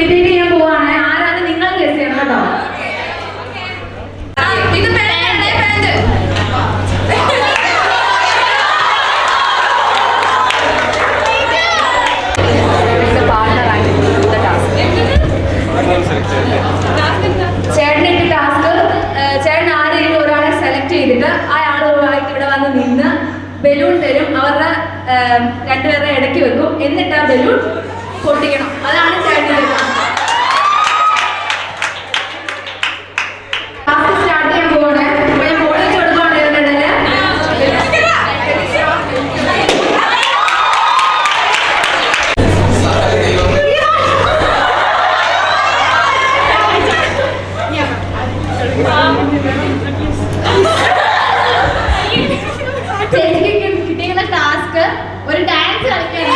Imitate ചെയ്യാൻ പോവാണ്. ആരാണ് നിങ്ങൾ ഗസ് ചെയ്യണം കേട്ടോ. ചേട്ടനിട്ട് ടാസ്ക്, ചേട്ടൻ ആരെങ്കിലും ഒരാളെ സെലക്ട് ചെയ്തിട്ട് അയാളുമായിട്ട് ഇവിടെ വന്ന് നിന്ന് ബലൂൺ തരും. അവരുടെ രണ്ടുപേരുടെ ഇടയ്ക്ക് വെക്കും. എന്നിട്ട് ആ ബലൂൺ പൊട്ടിക്കണം. അതാണ് ചേട്ടൻ്റെ ടാസ്ക്. സ്റ്റാർട്ട് ചെയ്യാൻ പോവാണ്. ഞാൻ ബോൾ വെച്ച് കൊടുക്കുവാണ് ഇതിനിടയിൽ. ചേച്ചിക്ക് കിട്ടിയുള്ള ടാസ്ക് ഒരു ഡാൻസ് കളിക്കാൻ.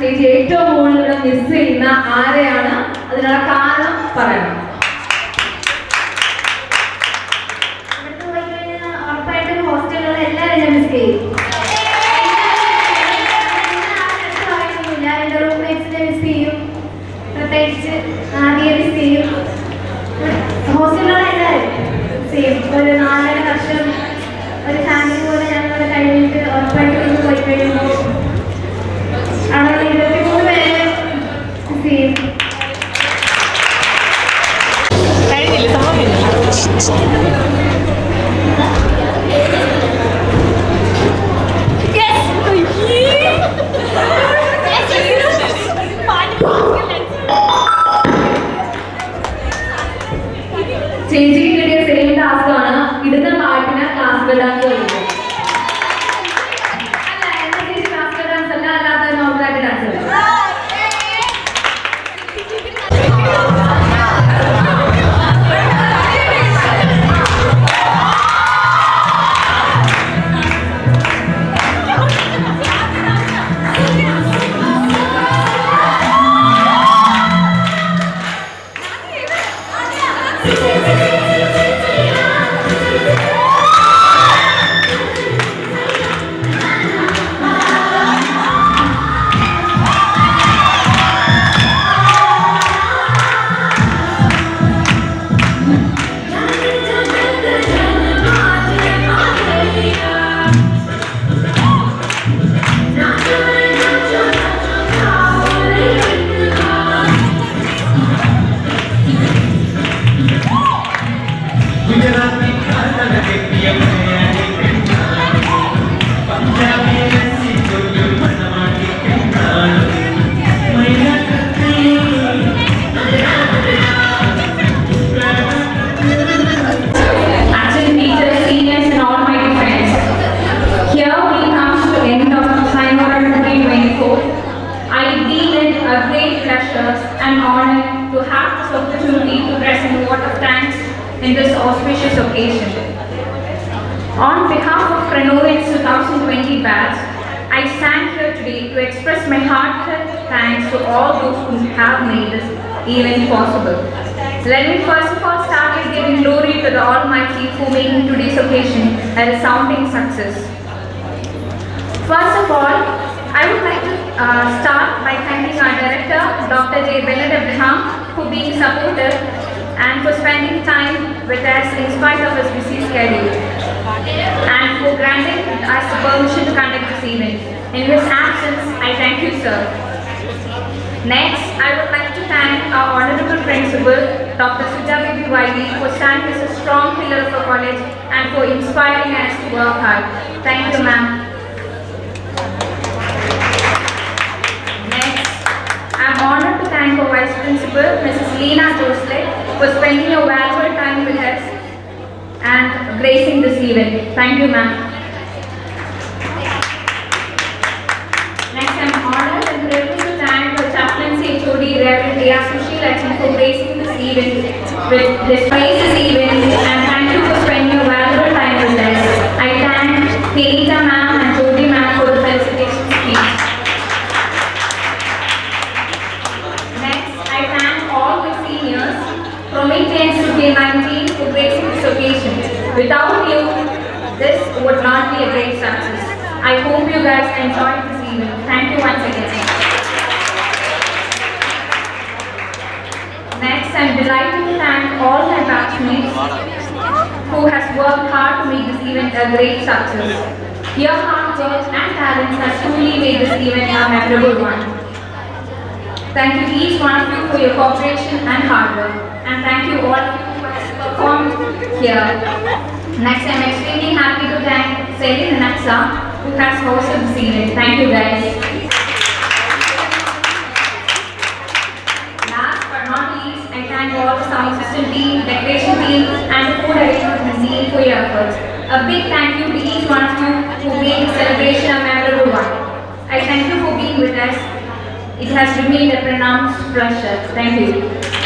ചേച്ചി ഏറ്റവും കൂടുതൽ മിസ് ചെയ്യുന്ന ആരെയാണ്? അതിനുള്ള കാരണം പറയണം. ഉറപ്പായിട്ടും ഹോസ്റ്റലുകൾ എല്ലാവരും ഞാൻ മിസ് ചെയ്യും. എൻ്റെ റൂംമേറ്റ്സിനെ മിസ് ചെയ്യും. പ്രത്യേകിച്ച് ആദ്യം മിസ് ചെയ്യും. ഹോസ്റ്റലുകൾ എല്ലാവരും മിസ് ചെയ്യും. ഒരു 4.5 വർഷം ഒരു ഫാമിലി പോലെ ഞങ്ങൾ കഴിഞ്ഞിട്ട് ഉറപ്പായിട്ടും ഇന്ന് പോയി കഴിയുമ്പോൾ അവിടെ 23 പേരെ മിസ് ചെയ്യും. ചേച്ചിക്ക് കിട്ടിയ സെയിം ടാസ്ക് ആണ്. ഇടുന്ന പാട്ടിന് ക്ലാസിക്കൽ ഡാൻസ് കളിക്കും. അല്ല, എന്റെ ചേച്ചി ക്ലാസിക്കൽ ഡാൻസ് അല്ല, അല്ലാത്ത നോർമലായിട്ട് ഡാൻസ് കളിക്കും. I deem it a great pleasure and honor to have this opportunity to present in this auspicious occasion. On behalf of Pranovian's 2020 batch, I stand here today to express my heartfelt thanks to all those who have made this event possible. Let me first of all start with giving glory to the Almighty for making today's occasion a resounding success. First of all, I would like to start by thanking our director, Dr. J. Bennett Abraham, for being supportive and for spending time with us in spite of his busy schedule, and for granting us the permission to conduct this event. In his absence, I thank you, sir. Next, I would like to thank our Honorable Principal, Dr. Sudha Bibi Wiley, for standing as a strong pillar of our college and for inspiring us to work hard. Thank you, ma'am. Next, I'm honored to thank our Vice Principal, Mrs. Leena Joslet, for spending your valuable time with us and gracing this event. Thank you, ma'am. Next, I'm honored and privileged to thank our chaplaincy HOD, Reverend A.R. Sushil Lachman, for gracing this event with his and thank you for spending your valuable time with us. I thank Kenita ma'am and Jodi ma'am for the felicitation speech. Next, I thank all the seniors from 8th to K19 for gracing this occasion. Without you, this would not be a great success. I hope you guys enjoyed this event. Thank you once again. Next, I'm delighted to thank all my batchmates who has worked hard to make this event a great success. Your hard work and talents has truly made this event a memorable one. Thank you each one of you for your cooperation and hard work. And thank you all of you who have performed here. Next, I'm extremely happy to thank Selin and Aksa, who has hosted this event. Thank you guys. Last but not least, I thank all the sound system team, decoration team, and the food arrangement team for your efforts. A big thank you to each one of you who made the celebration a memorable one. I thank you for being with us. It has remained a pronounced pleasure. Thank you.